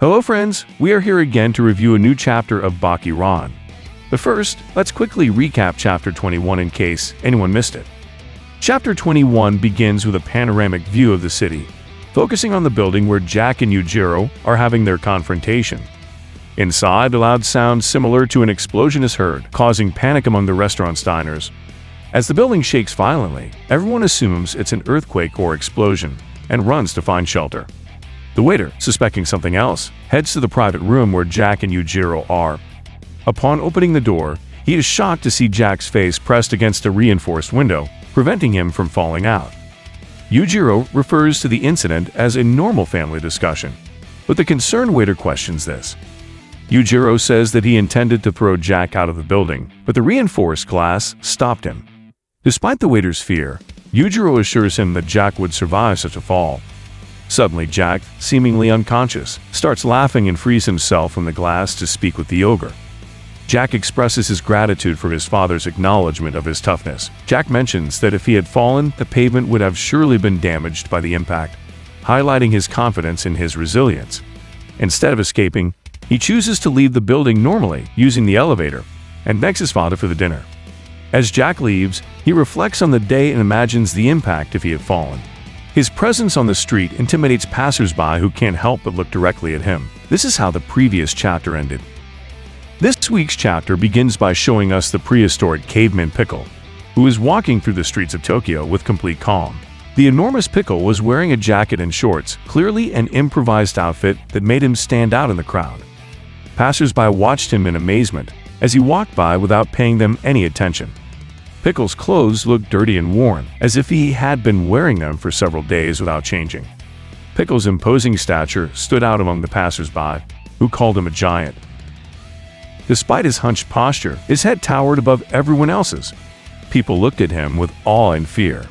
Hello friends, we are here again to review a new chapter of Baki Rahen. But first, let's quickly recap Chapter 21 in case anyone missed it. Chapter 21 begins with a panoramic view of the city, focusing on the building where Jack and Yujiro are having their confrontation. Inside, a loud sound similar to an explosion is heard, causing panic among the restaurant's diners. As the building shakes violently, everyone assumes it's an earthquake or explosion and runs to find shelter. The waiter, suspecting something else, heads to the private room where Jack and Yujiro are. Upon opening the door, he is shocked to see Jack's face pressed against a reinforced window, preventing him from falling out. Yujiro refers to the incident as a normal family discussion, but the concerned waiter questions this. Yujiro says that he intended to throw Jack out of the building, but the reinforced glass stopped him. Despite the waiter's fear, Yujiro assures him that Jack would survive such a fall. Suddenly, Jack, seemingly unconscious, starts laughing and frees himself from the glass to speak with the ogre. Jack expresses his gratitude for his father's acknowledgement of his toughness. Jack mentions that if he had fallen, the pavement would have surely been damaged by the impact, highlighting his confidence in his resilience. Instead of escaping, he chooses to leave the building normally, using the elevator, and begs his father for the dinner. As Jack leaves, he reflects on the day and imagines the impact if he had fallen. His presence on the street intimidates passers-by who can't help but look directly at him. This is how the previous chapter ended. This week's chapter begins by showing us the prehistoric caveman Pickle, who is walking through the streets of Tokyo with complete calm. The enormous Pickle was wearing a jacket and shorts, clearly an improvised outfit that made him stand out in the crowd. Passers-by watched him in amazement as he walked by without paying them any attention. Pickle's clothes looked dirty and worn, as if he had been wearing them for several days without changing. Pickle's imposing stature stood out among the passers-by, who called him a giant. Despite his hunched posture, his head towered above everyone else's. People looked at him with awe and fear.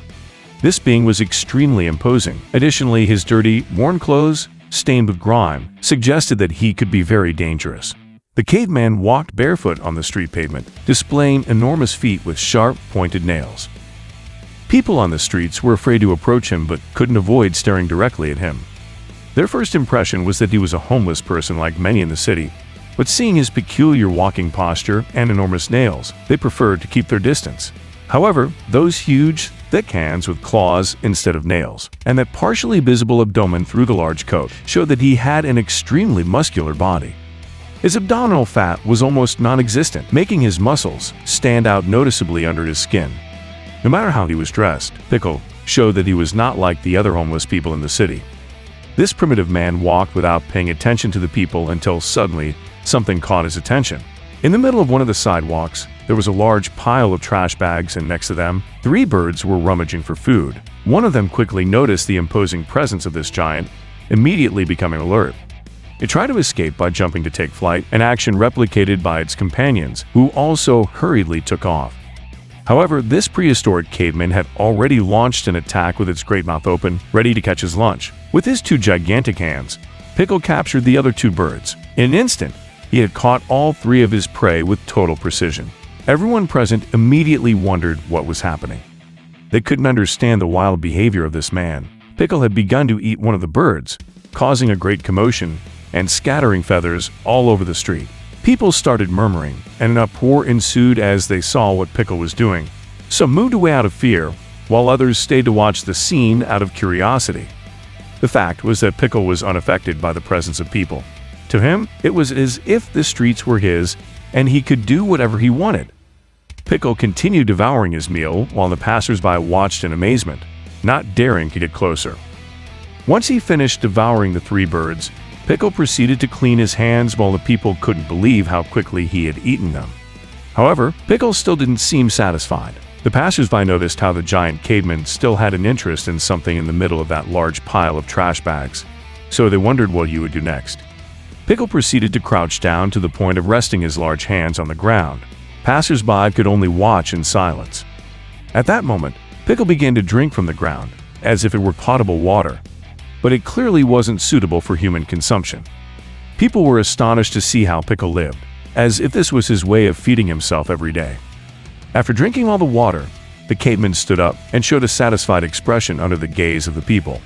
This being was extremely imposing. Additionally, his dirty, worn clothes, stained with grime, suggested that he could be very dangerous. The caveman walked barefoot on the street pavement, displaying enormous feet with sharp, pointed nails. People on the streets were afraid to approach him but couldn't avoid staring directly at him. Their first impression was that he was a homeless person like many in the city, but seeing his peculiar walking posture and enormous nails, they preferred to keep their distance. However, those huge, thick hands with claws instead of nails, and that partially visible abdomen through the large coat, showed that he had an extremely muscular body. His abdominal fat was almost non-existent, making his muscles stand out noticeably under his skin. No matter how he was dressed, Pickle showed that he was not like the other homeless people in the city. This primitive man walked without paying attention to the people until suddenly something caught his attention. In the middle of one of the sidewalks, there was a large pile of trash bags, and next to them, 3 birds were rummaging for food. One of them quickly noticed the imposing presence of this giant, immediately becoming alert. It tried to escape by jumping to take flight, an action replicated by its companions, who also hurriedly took off. However, this prehistoric caveman had already launched an attack with its great mouth open, ready to catch his lunch. With his 2 gigantic hands, Pickle captured the other 2 birds. In an instant, he had caught all 3 of his prey with total precision. Everyone present immediately wondered what was happening. They couldn't understand the wild behavior of this man. Pickle had begun to eat one of the birds, causing a great commotion and scattering feathers all over the street. People started murmuring, and an uproar ensued as they saw what Pickle was doing. Some moved away out of fear, while others stayed to watch the scene out of curiosity. The fact was that Pickle was unaffected by the presence of people. To him, it was as if the streets were his, and he could do whatever he wanted. Pickle continued devouring his meal while the passers-by watched in amazement, not daring to get closer. Once he finished devouring the 3 birds, Pickle proceeded to clean his hands while the people couldn't believe how quickly he had eaten them. However, Pickle still didn't seem satisfied. The passers-by noticed how the giant caveman still had an interest in something in the middle of that large pile of trash bags, so they wondered what he would do next. Pickle proceeded to crouch down to the point of resting his large hands on the ground. Passers-by could only watch in silence. At that moment, Pickle began to drink from the ground, as if it were potable water, but it clearly wasn't suitable for human consumption. People were astonished to see how Pickle lived, as if this was his way of feeding himself every day. After drinking all the water, the caveman stood up and showed a satisfied expression under the gaze of the people.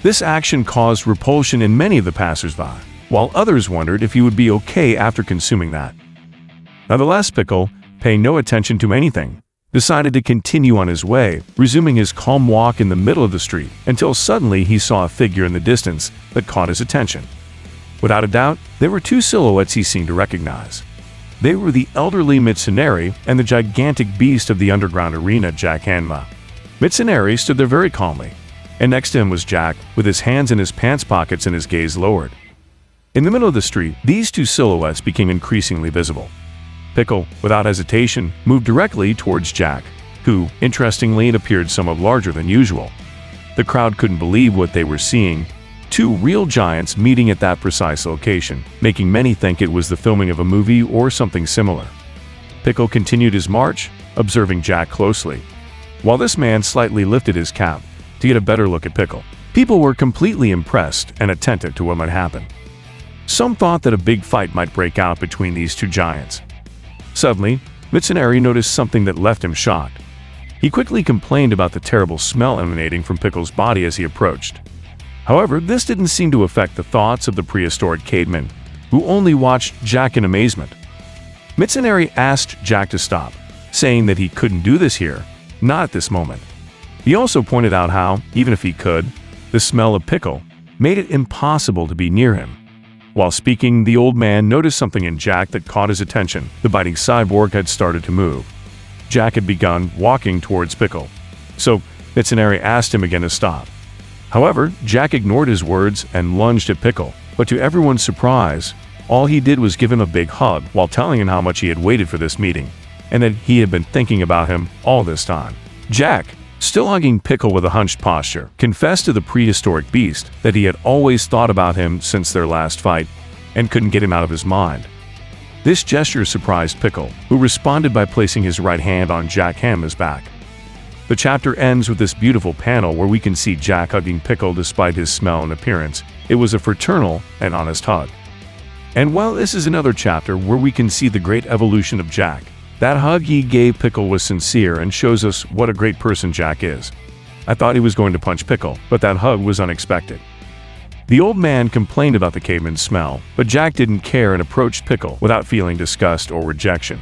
This action caused repulsion in many of the passers-by. while others wondered if he would be okay after consuming that. Nonetheless, Pickle, paying no attention to anything, decided to continue on his way, resuming his calm walk in the middle of the street, until suddenly he saw a figure in the distance that caught his attention. Without a doubt, there were two silhouettes he seemed to recognize. They were the elderly Mitsunari and the gigantic beast of the underground arena, Jack Hanma. Mitsunari stood there very calmly, and next to him was Jack, with his hands in his pants pockets and his gaze lowered. In the middle of the street, these two silhouettes became increasingly visible. Pickle, without hesitation, moved directly towards Jack, who, interestingly, appeared somewhat larger than usual. The crowd couldn't believe what they were seeing: two real giants meeting at that precise location, making many think it was the filming of a movie or something similar. Pickle continued his march, observing Jack closely, while this man slightly lifted his cap to get a better look at Pickle. People were completely impressed and attentive to what might happen. Some thought that a big fight might break out between these two giants. Suddenly, Mitsunari noticed something that left him shocked. He quickly complained about the terrible smell emanating from Pickle's body as he approached. However, this didn't seem to affect the thoughts of the prehistoric caveman, who only watched Jack in amazement. Mitsunari asked Jack to stop, saying that he couldn't do this here, not at this moment. He also pointed out how, even if he could, the smell of Pickle made it impossible to be near him. While speaking, the old man noticed something in Jack that caught his attention. The biting cyborg had started to move. Jack had begun walking towards Pickle, so Mitsunari asked him again to stop. However, Jack ignored his words and lunged at Pickle, but to everyone's surprise, all he did was give him a big hug while telling him how much he had waited for this meeting, and that he had been thinking about him all this time. Jack, still hugging Pickle with a hunched posture, confessed to the prehistoric beast that he had always thought about him since their last fight and couldn't get him out of his mind. This gesture surprised Pickle, who responded by placing his right hand on Jack Hanma's back. The chapter ends with this beautiful panel where we can see Jack hugging Pickle despite his smell and appearance. It was a fraternal and honest hug. And while this is another chapter where we can see the great evolution of Jack, that hug he gave Pickle was sincere and shows us what a great person Jack is. I thought he was going to punch Pickle, but that hug was unexpected. The old man complained about the caveman's smell, but Jack didn't care and approached Pickle without feeling disgust or rejection.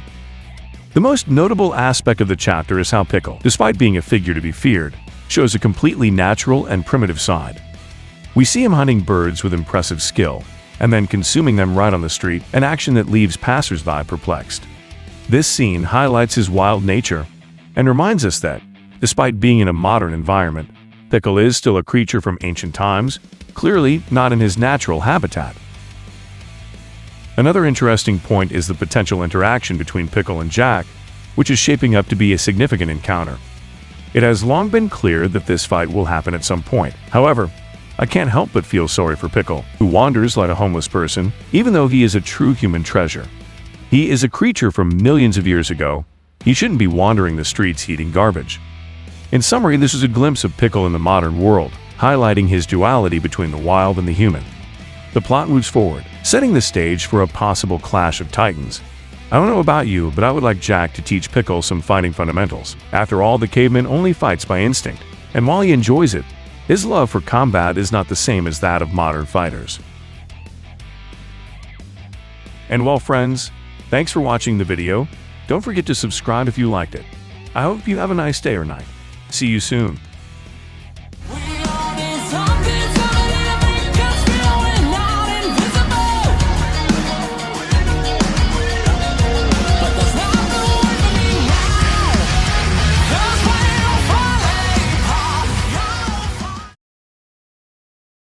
The most notable aspect of the chapter is how Pickle, despite being a figure to be feared, shows a completely natural and primitive side. We see him hunting birds with impressive skill, and then consuming them right on the street, an action that leaves passersby perplexed. This scene highlights his wild nature and reminds us that, despite being in a modern environment, Pickle is still a creature from ancient times, clearly not in his natural habitat. Another interesting point is the potential interaction between Pickle and Jack, which is shaping up to be a significant encounter. It has long been clear that this fight will happen at some point. However, I can't help but feel sorry for Pickle, who wanders like a homeless person, even though he is a true human treasure. He is a creature from millions of years ago. He shouldn't be wandering the streets eating garbage. In summary, this is a glimpse of Pickle in the modern world, highlighting his duality between the wild and the human. The plot moves forward, setting the stage for a possible clash of titans. I don't know about you, but I would like Jack to teach Pickle some fighting fundamentals. After all, the caveman only fights by instinct, and while he enjoys it, his love for combat is not the same as that of modern fighters. And well, friends, thanks for watching the video. Don't forget to subscribe if you liked it. I hope you have a nice day or night. See you soon.